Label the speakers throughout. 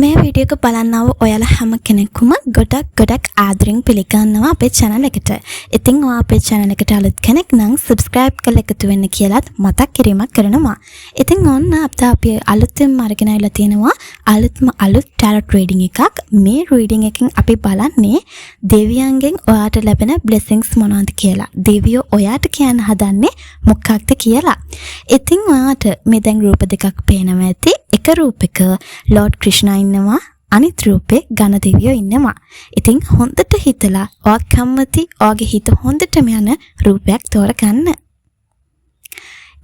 Speaker 1: මේ වීඩියෝ එක බලන්නව ඔයාලා හැම කෙනෙක්ම ගොඩක් ආදරෙන් පිළිගන්නවා අපේ channel එකට. ඉතින් ඔයා අපේ channel එකට අලුත් කෙනෙක් නම් subscribe කරලා එකතු වෙන්න කියලාත් මතක් කිරීමක් කරනවා. ඉතින් ඔන්න අපි අලුතෙන් අරගෙන ආවිලා තියෙනවා අලුත් tarot reading එකක්. මේ reading එකෙන් අපි බලන්නේ දෙවියන්ගෙන් ඔයාට ලැබෙන blessings මොනවද කියලා. දෙවියෝ ඔයාට කියන්න හදන්නේ මොකක්ද කියලා. ඉතින් ඔයාට මේ දැන් රූප දෙකක් පේනවා ඇති. එක රූපයක Lord Krishna ඉන්නවා, අනිත් රූපේ ඝන දෙවියෝ ඉන්නවා. ඉතින් හොඳට හිතලා ඔයා කැමති ඔයාගේ හිත හොඳටම යන රූපයක් තෝරගන්න.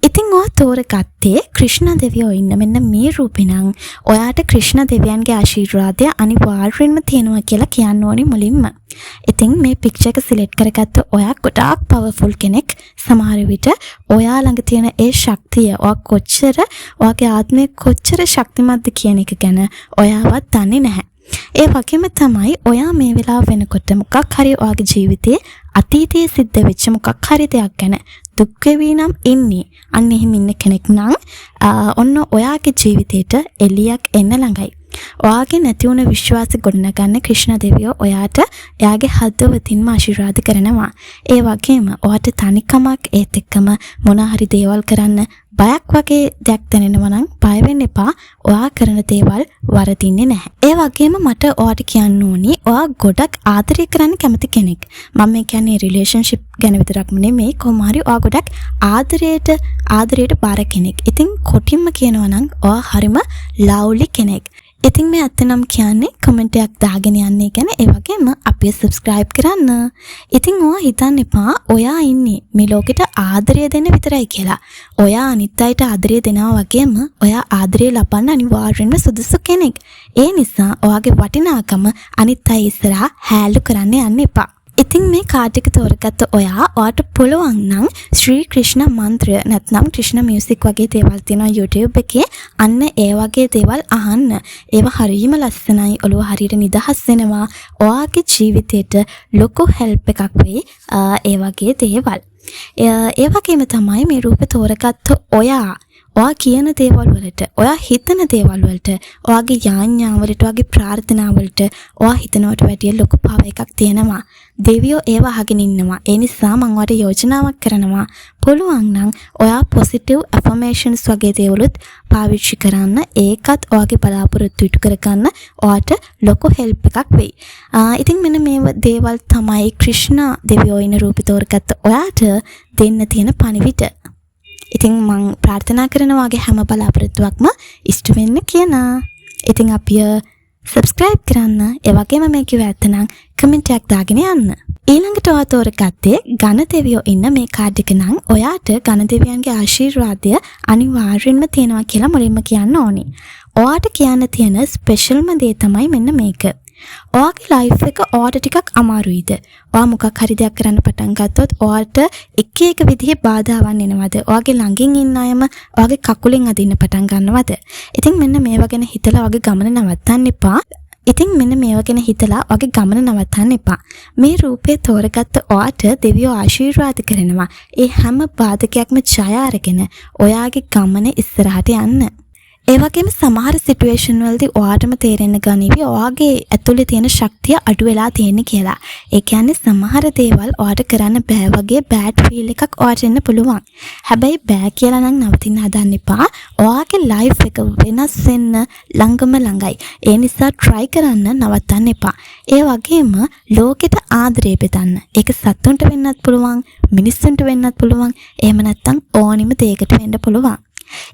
Speaker 1: ඉතින් ඔයා තෝරගත්තේ ක්‍රිෂ්ණ දෙවියෝ ඉන්න මෙන්න මේ රූපේ නම් ඔයාට ක්‍රිෂ්ණ දෙවියන්ගේ ආශිර්වාදය අනිවාර්යෙන්ම තියෙනවා කියලා කියන්න ඕනි මුලින්ම. ඉතින් මේ පික්චර් එක සිලෙක්ට් කරගත්ත ඔයා ගොඩාක් පවර්ෆුල් කෙනෙක්. සමහර විට ඔයා ළඟ තියෙන ඒ ශක්තිය ඔයාගේ ආත්මය කොච්චර ශක්තිමත්ද කියන එක ගැන ඔයාවත් දන්නේ නැහැ. ඒ වගේම තමයි ඔයා මේ වෙලාව වෙනකොට මොකක් හරි ඔයාගේ ජීවිතේ අතීතයේ සිද්ධ වෙච්ච මොකක් හරි දෙයක් ගැන දුක් වෙවි නම් ඉන්නේ. අන්න එහෙම ඉන්න කෙනෙක් නම් ඔන්න ඔයාගේ ජීවිතේට එළියක් එන්න ළඟයි. ඔයාගේ නැති වුණ විශ්වාස ගොඩනගන්න ක්‍රිෂ්ණ දෙවියෝ ඔයාට එයාගේ හදවතින්ම ආශිර්වාද කරනවා. ඒ වගේම ඔයාට තනිකමක් ඒත් එක්කම මොන හරි දේවල් කරන්න බයක් වගේ දෙයක් දැනෙනවා නම් බය වෙන්න එපා. ඔයා කරන දේවල් වරදින්නේ නැහැ. ඒ වගේම මට ඔයාට කියන්න ඕනි ඔයා ගොඩක් ආදරය කරන්න කැමති කෙනෙක්. මම කියන්නේ රිලේෂන්ෂිප් ගැන විතරක්ම නෙමෙයි කොහොම හරි ඔයා ගොඩක් ආදරයට බාර කෙනෙක්. ඉතින් කොටින්ම කියනවා නම් ඔයා හරිම ලව්ලි කෙනෙක්. ඉතින් මේ අතනම් කියන්නේ කමෙන්ට් එකක් දාගෙන යන්නේ ගැන ඒ වගේම අපිව subscribe කරන්න. ඉතින් ඔයා හිතන්න එපා ඔයා ඉන්නේ මේ ලෝකෙට ආදරය දෙන්න විතරයි කියලා. ඔයා අනිත් අයට ආදරය දෙනවා වගේම ඔයා ආදරය ලබන්න අනිවාර්යෙන්ම සුදුසු කෙනෙක්. ඒ නිසා ඔයාගේ වටිනාකම අනිත් අය ඉස්සරහා හැලු කරන්න යන්න එපා. ඉතින් මේ කාඩ් එක තෝරගත්ත ඔයාට පුළුවන් නම් ශ්‍රී ක්‍රිෂ්ණ මන්ත්‍රය නැත්නම් ක්‍රිෂ්ණ මියුසික් වගේ දේවල් තියෙනවා YouTube එකේ. අන්න ඒ වගේ දේවල් අහන්න. ඒවා හරියම ලස්සනයි. ඔළුව හරියට නිදහස් වෙනවා. ඔයාගේ ජීවිතේට ලොකු help එකක් වෙයි ඒ වගේ දේවල්. ඒ වගේම තමයි මේ රූපේ තෝරගත්ත ඔයා කියන දේවල් වලට, ඔයා හිතන දේවල් වලට, ඔයාගේ යාඥා වලට, ඔයාගේ ප්‍රාර්ථනා වලට ඔයා හිතනවට වැඩිය ලොකු පාව එකක් තියෙනවා. දෙවියෝ ඒව අහගෙන ඉන්නවා. ඒ නිසා මම ඔයාට යෝජනාවක් කරනවා. පුළුවන් නම් ඔයා positive affirmations වගේ දේවලුත් පාවිච්චි කරන්න. ඒකත් ඔයාගේ බලාපොරොත්තු ඉටු කරගන්න ඔයාට ලොකු help එකක් වෙයි. ඉතින් මෙන්න මේ දේවල් තමයි ක්‍රිෂ්ණ දෙවියෝ ඉන්න රූපේ තෝරගත්ත ඔයාට දෙන්න තියෙන පණිවිඩ. ඉතින් මම ප්‍රාර්ථනා කරනවා වගේ හැම බලාපොරොත්තුවක්ම ඉෂ්ට වෙන්න කියලා. ඉතින් අපිය subscribe කරන්න. ඒ වගේම මේ කිව්ව ඇත්තනම් කමෙන්ට් එකක් දාගෙන යන්න. ඊළඟට ඔයා තෝරගත්තේ ඝන දෙවියෝ ඉන්න මේ කාඩ් එක නම් ඔයාට ඝන දෙවියන්ගේ ආශිර්වාදය අනිවාර්යෙන්ම තියෙනවා කියලා මුලින්ම කියන්න ඕනි. ඔයාට කියන්න තියෙන ස්පෙෂල්ම දේ තමයි මෙන්න මේක. ඔයාගේ ලයිෆ් එක ඔයාට ටිකක් අමාරුයිද? ඔයා මොකක් හරි දෙයක් කරන්න පටන් ගත්තොත් ඔයාට එක විදිහේ බාධාවන් එනවද? ඔයාගේ ළඟින් ඉන්න අයම ඔයාගේ කකුලෙන් අදින්න පටන් ගන්නවද? ඉතින් මෙන්න මේවා ගැන හිතලා ඔයාගේ ගමන නවත්තන්න එපා. මේ රූපේ තෝරගත්ත ඔයාට දෙවියෝ ආශිර්වාද කරනවා. ඒ හැම බාධකයක්ම ජය අරගෙන ඔයාගේ ගමන ඉස්සරහට යන්න. ඒ වගේම සමහර සිටුේෂන් වලදී ඔයාටම තේරෙන්න ගනිවි ඔයාගේ ඇතුලේ තියෙන ශක්තිය අඩු වෙලා තියෙන්නේ කියලා. ඒ කියන්නේ සමහර දේවල් ඔයාට කරන්න බෑ වගේ බෑඩ් ෆීල් එකක් ඔයාට එන්න පුළුවන්. හැබැයි බෑ කියලා නම් නවතින්න හදන්න එපා. ඔයාගේ ලයිෆ් එක වෙනස් වෙන්න ළඟයි. ඒ නිසා try කරන්න නවත්තන්න එපා. ඒ වගේම ලෝකෙට ආදරය බෙදන්න. ඒක සතුන්ට වෙන්නත් පුළුවන්, මිනිස්සුන්ට වෙන්නත් පුළුවන්. එහෙම නැත්නම් ඕනිම දෙයකට වෙන්න පුළුවන්.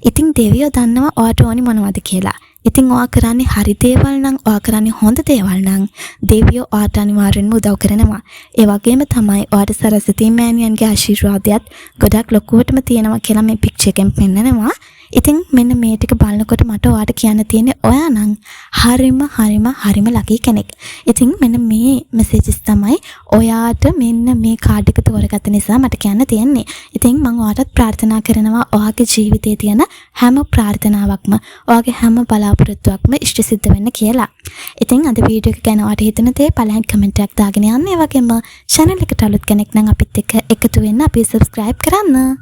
Speaker 1: ඉතින් දෙවියෝ දන්නවා ඔයාට ඕනි මොනවද කියලා. ඉතින් ඔයා කරන්නේ හරි දේවල් නම්, ඔයා කරන්නේ හොඳ දේවල් නම් දෙවියෝ ඔයාට අනිවාර්යෙන්ම උදව් කරනවා. ඒ වගේම තමයි ඔයාට සරස්වතී මෑණියන්ගේ ආශිර්වාදයත් ගොඩක් ලොකුවටම තියෙනවා කියලා මේ පික්චර් එකෙන් පෙන්නනවා. ඉතින් මෙන්න මේ ටික බලනකොට මට ඔයාට කියන්න තියෙන්නේ ඔයා නම් හරිම ලකී කෙනෙක්. ඉතින් මෙන්න මේ මැසේජස් තමයි ඔයාට මෙන්න මේ කාඩ් එක තෝරගත්ත නිසා මට කියන්න තියෙන්නේ. ඉතින් මම ඔයාටත් ප්‍රාර්ථනා කරනවා ඔයාගේ ජීවිතයේ තියෙන හැම ප්‍රාර්ථනාවක්ම, ඔයාගේ හැම බලාපොරොත්තුවක්ම ඉෂ්ට සිද්ධ වෙන්න කියලා. ඉතින් අද වීඩියෝ එක ගැන ඔයාට හිතෙන දේ පළවෙනි කමෙන්ට් එකක් දාගෙන යන්න. ඒ වගේම channel එකට අලුත් කෙනෙක් නම් අපිත් එක්ක එකතු වෙන්න, අපි subscribe කරන්න.